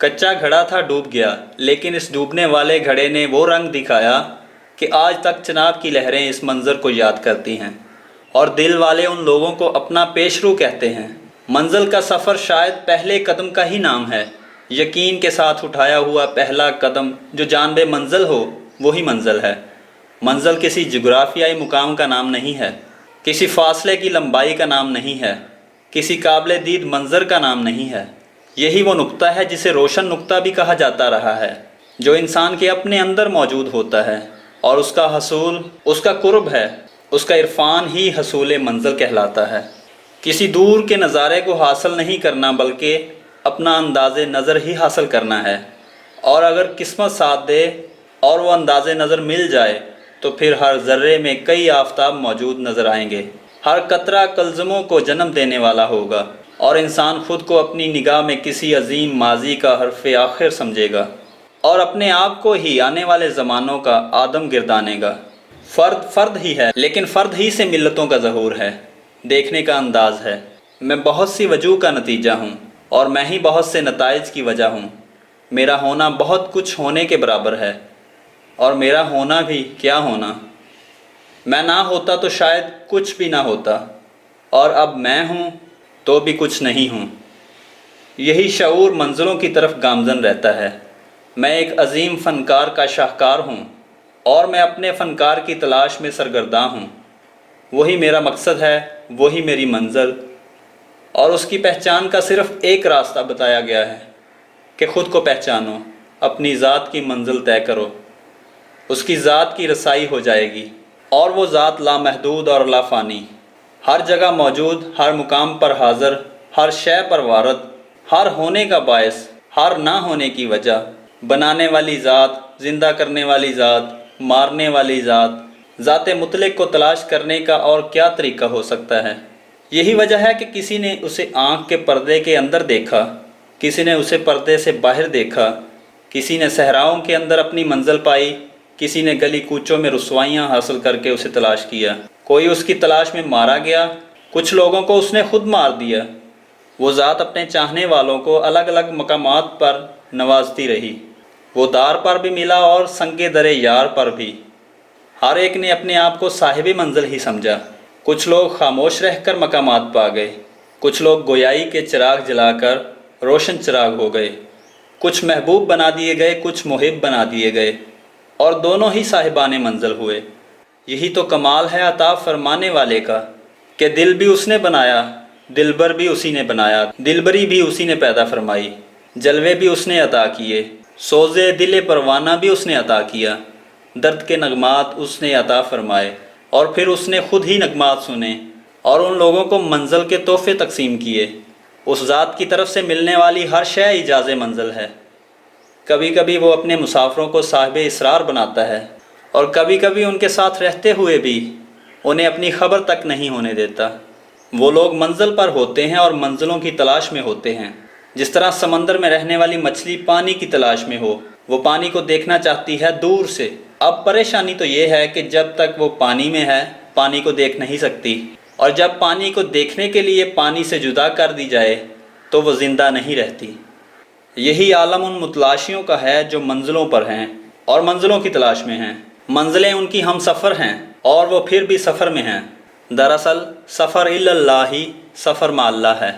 کچا گھڑا تھا ڈوب گیا، لیکن اس ڈوبنے والے گھڑے نے وہ رنگ دکھایا کہ آج تک چناب کی لہریں اس منظر کو یاد کرتی ہیں، اور دل والے ان لوگوں کو اپنا پیش رو کہتے ہیں۔ منزل کا سفر شاید پہلے قدم کا ہی نام ہے۔ یقین کے ساتھ اٹھایا ہوا پہلا قدم جو جانب منزل ہو، وہی منزل ہے۔ منزل کسی جغرافیائی مقام کا نام نہیں ہے، کسی فاصلے کی لمبائی کا نام نہیں ہے، کسی قابل دید منظر کا نام نہیں ہے۔ یہی وہ نقطہ ہے جسے روشن نقطہ بھی کہا جاتا رہا ہے، جو انسان کے اپنے اندر موجود ہوتا ہے، اور اس کا حصول اس کا قرب ہے۔ اس کا عرفان ہی حصول منزل کہلاتا ہے۔ کسی دور کے نظارے کو حاصل نہیں کرنا، بلکہ اپنا انداز نظر ہی حاصل کرنا ہے، اور اگر قسمت ساتھ دے اور وہ انداز نظر مل جائے تو پھر ہر ذرے میں کئی آفتاب موجود نظر آئیں گے۔ ہر قطرہ کلزموں کو جنم دینے والا ہوگا، اور انسان خود کو اپنی نگاہ میں کسی عظیم ماضی کا حرف آخر سمجھے گا، اور اپنے آپ کو ہی آنے والے زمانوں کا آدم گردانے گا۔ فرد فرد ہی ہے، لیکن فرد ہی سے ملتوں کا ظہور ہے، دیکھنے کا انداز ہے۔ میں بہت سی وجوہ کا نتیجہ ہوں، اور میں ہی بہت سے نتائج کی وجہ ہوں۔ میرا ہونا بہت کچھ ہونے کے برابر ہے، اور میرا ہونا بھی کیا ہونا۔ میں نہ ہوتا تو شاید کچھ بھی نہ ہوتا، اور اب میں ہوں تو بھی کچھ نہیں ہوں۔ یہی شعور منزلوں کی طرف گامزن رہتا ہے۔ میں ایک عظیم فنکار کا شاہکار ہوں، اور میں اپنے فنکار کی تلاش میں سرگرداں ہوں۔ وہی میرا مقصد ہے، وہی میری منزل، اور اس کی پہچان کا صرف ایک راستہ بتایا گیا ہے کہ خود کو پہچانو، اپنی ذات کی منزل طے کرو۔ اس کی ذات کی رسائی ہو جائے گی، اور وہ ذات لامحدود اور لافانی، ہر جگہ موجود، ہر مقام پر حاضر، ہر شے پر وارد، ہر ہونے کا باعث، ہر نہ ہونے کی وجہ، بنانے والی ذات، زندہ کرنے والی ذات، مارنے والی ذات۔ ذات مطلق کو تلاش کرنے کا اور کیا طریقہ ہو سکتا ہے؟ یہی وجہ ہے کہ کسی نے اسے آنکھ کے پردے کے اندر دیکھا، کسی نے اسے پردے سے باہر دیکھا، کسی نے صحراؤں کے اندر اپنی منزل پائی، کسی نے گلی کوچوں میں رسوائیاں حاصل کر کے اسے تلاش کیا۔ کوئی اس کی تلاش میں مارا گیا، کچھ لوگوں کو اس نے خود مار دیا۔ وہ ذات اپنے چاہنے والوں کو الگ الگ مقامات پر نوازتی رہی۔ وہ دار پر بھی ملا اور سنگ در یار پر بھی۔ ہر ایک نے اپنے آپ کو صاحب منزل ہی سمجھا۔ کچھ لوگ خاموش رہ کر مقامات پا گئے، کچھ لوگ گویائی کے چراغ جلا کر روشن چراغ ہو گئے، کچھ محبوب بنا دیے گئے، کچھ محب بنا دیے گئے، اور دونوں ہی صاحبان منزل ہوئے۔ یہی تو کمال ہے عطا فرمانے والے کا کہ دل بھی اس نے بنایا، دلبر بھی اسی نے بنایا، دلبری بھی اسی نے پیدا فرمائی، جلوے بھی اس نے عطا کیے، سوزے دل پروانہ بھی اس نے عطا کیا، درد کے نغمات اس نے عطا فرمائے، اور پھر اس نے خود ہی نغمات سنے اور ان لوگوں کو منزل کے تحفے تقسیم کیے۔ اس ذات کی طرف سے ملنے والی ہر شے ایجاز منزل ہے۔ کبھی کبھی وہ اپنے مسافروں کو صاحب اسرار بناتا ہے، اور کبھی کبھی ان کے ساتھ رہتے ہوئے بھی انہیں اپنی خبر تک نہیں ہونے دیتا۔ وہ لوگ منزل پر ہوتے ہیں اور منزلوں کی تلاش میں ہوتے ہیں، جس طرح سمندر میں رہنے والی مچھلی پانی کی تلاش میں ہو۔ وہ پانی کو دیکھنا چاہتی ہے دور سے۔ اب پریشانی تو یہ ہے کہ جب تک وہ پانی میں ہے، پانی کو دیکھ نہیں سکتی، اور جب پانی کو دیکھنے کے لیے پانی سے جدا کر دی جائے تو وہ زندہ نہیں رہتی۔ یہی عالم ان متلاشیوں کا ہے جو منزلوں پر ہیں اور منزلوں کی تلاش میں ہیں۔ منزلیں ان کی ہم سفر ہیں، اور وہ پھر بھی سفر میں ہیں۔ دراصل سفر اللہ ہی سفر مع اللہ ہے۔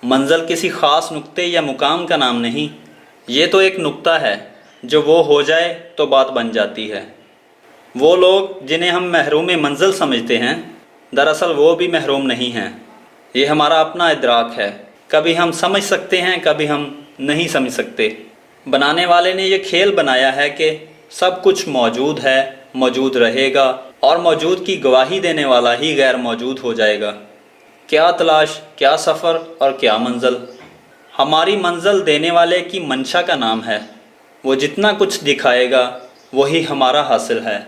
منزل کسی خاص نقطے یا مقام کا نام نہیں، یہ تو ایک نقطہ ہے جو وہ ہو جائے تو بات بن جاتی ہے۔ وہ لوگ جنہیں ہم محروم منزل سمجھتے ہیں، دراصل وہ بھی محروم نہیں ہیں۔ یہ ہمارا اپنا ادراک ہے، کبھی ہم سمجھ سکتے ہیں، کبھی ہم نہیں سمجھ سکتے۔ بنانے والے نے یہ کھیل بنایا ہے کہ سب کچھ موجود ہے، موجود رہے گا، اور موجود کی گواہی دینے والا ہی غیر موجود ہو جائے گا۔ کیا تلاش، کیا سفر اور کیا منزل؟ ہماری منزل دینے والے کی منشا کا نام ہے۔ وہ جتنا کچھ دکھائے گا وہی ہمارا حاصل ہے۔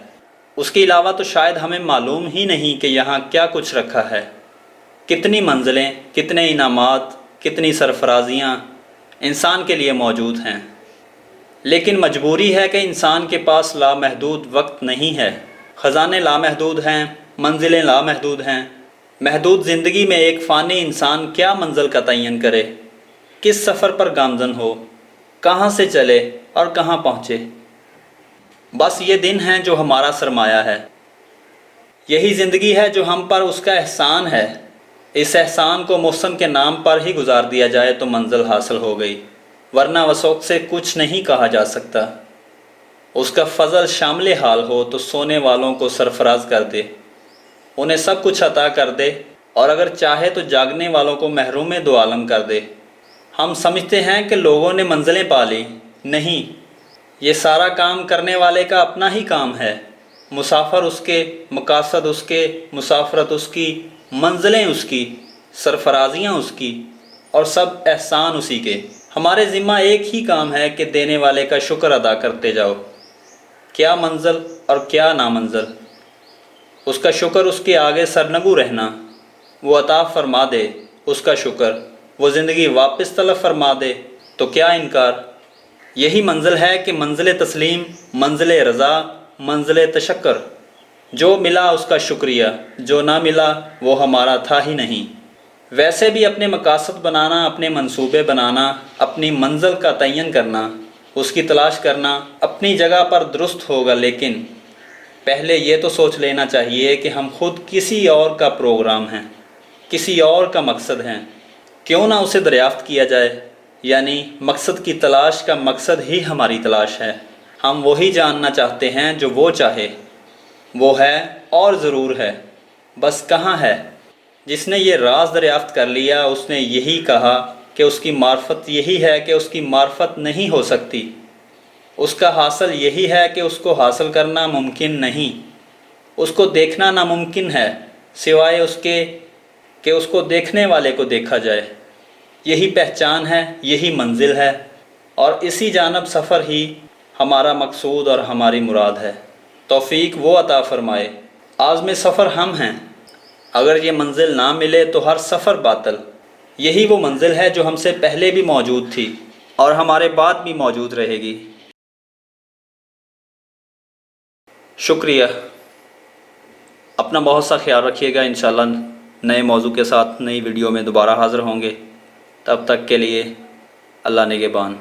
اس کے علاوہ تو شاید ہمیں معلوم ہی نہیں کہ یہاں کیا کچھ رکھا ہے۔ کتنی منزلیں، کتنے انعامات، کتنی سرفرازیاں انسان کے لیے موجود ہیں، لیکن مجبوری ہے کہ انسان کے پاس لامحدود وقت نہیں ہے۔ خزانے لامحدود ہیں، منزلیں لامحدود ہیں۔ محدود زندگی میں ایک فانی انسان کیا منزل کا تعین کرے، کس سفر پر گامزن ہو؟ کہاں سے چلے اور کہاں پہنچے۔ بس یہ دن ہیں جو ہمارا سرمایہ ہے، یہی زندگی ہے جو ہم پر اس کا احسان ہے۔ اس احسان کو محسن کے نام پر ہی گزار دیا جائے تو منزل حاصل ہو گئی، ورنہ وثوق سے کچھ نہیں کہا جا سکتا۔ اس کا فضل شامل حال ہو تو سونے والوں کو سرفراز کر دے، انہیں سب کچھ عطا کر دے، اور اگر چاہے تو جاگنے والوں کو محروم دو عالم کر دے۔ ہم سمجھتے ہیں کہ لوگوں نے منزلیں پا لی، نہیں، یہ سارا کام کرنے والے کا اپنا ہی کام ہے۔ مسافر اس کے، مقاصد اس کے، مسافرت اس کی، منزلیں اس کی، سرفرازیاں اس کی، اور سب احسان اسی کے۔ ہمارے ذمہ ایک ہی کام ہے کہ دینے والے کا شکر ادا کرتے جاؤ، کیا منزل اور کیا نامنزل۔ اس کا شکر اس کے آگے سرنگو رہنا، وہ عطا فرما دے اس کا شکر، وہ زندگی واپس طلب فرما دے تو کیا انکار۔ یہی منزل ہے کہ منزل تسلیم، منزل رضا، منزل تشکر۔ جو ملا اس کا شکریہ، جو نہ ملا وہ ہمارا تھا ہی نہیں۔ ویسے بھی اپنے مقاصد بنانا، اپنے منصوبے بنانا، اپنی منزل کا تعین کرنا، اس کی تلاش کرنا اپنی جگہ پر درست ہوگا، لیکن پہلے یہ تو سوچ لینا چاہیے کہ ہم خود کسی اور کا پروگرام ہیں، کسی اور کا مقصد ہیں۔ کیوں نہ اسے دریافت کیا جائے، یعنی مقصد کی تلاش کا مقصد ہی ہماری تلاش ہے۔ ہم وہی جاننا چاہتے ہیں جو وہ چاہے، وہ ہے اور ضرور ہے، بس کہاں ہے۔ جس نے یہ راز دریافت کر لیا اس نے یہی کہا کہ اس کی معرفت یہی ہے کہ اس کی معرفت نہیں ہو سکتی، اس کا حاصل یہی ہے کہ اس کو حاصل کرنا ممکن نہیں، اس کو دیکھنا ناممکن ہے سوائے اس کے کہ اس کو دیکھنے والے کو دیکھا جائے۔ یہی پہچان ہے، یہی منزل ہے، اور اسی جانب سفر ہی ہمارا مقصود اور ہماری مراد ہے۔ توفیق وہ عطا فرمائے۔ عازم سفر ہم ہیں، اگر یہ منزل نہ ملے تو ہر سفر باطل۔ یہی وہ منزل ہے جو ہم سے پہلے بھی موجود تھی اور ہمارے بعد بھی موجود رہے گی۔ شکریہ۔ اپنا بہت سا خیال رکھیے گا، انشاءاللہ نئے موضوع کے ساتھ نئی ویڈیو میں دوبارہ حاضر ہوں گے۔ تب تک کے لیے اللہ نگہبان۔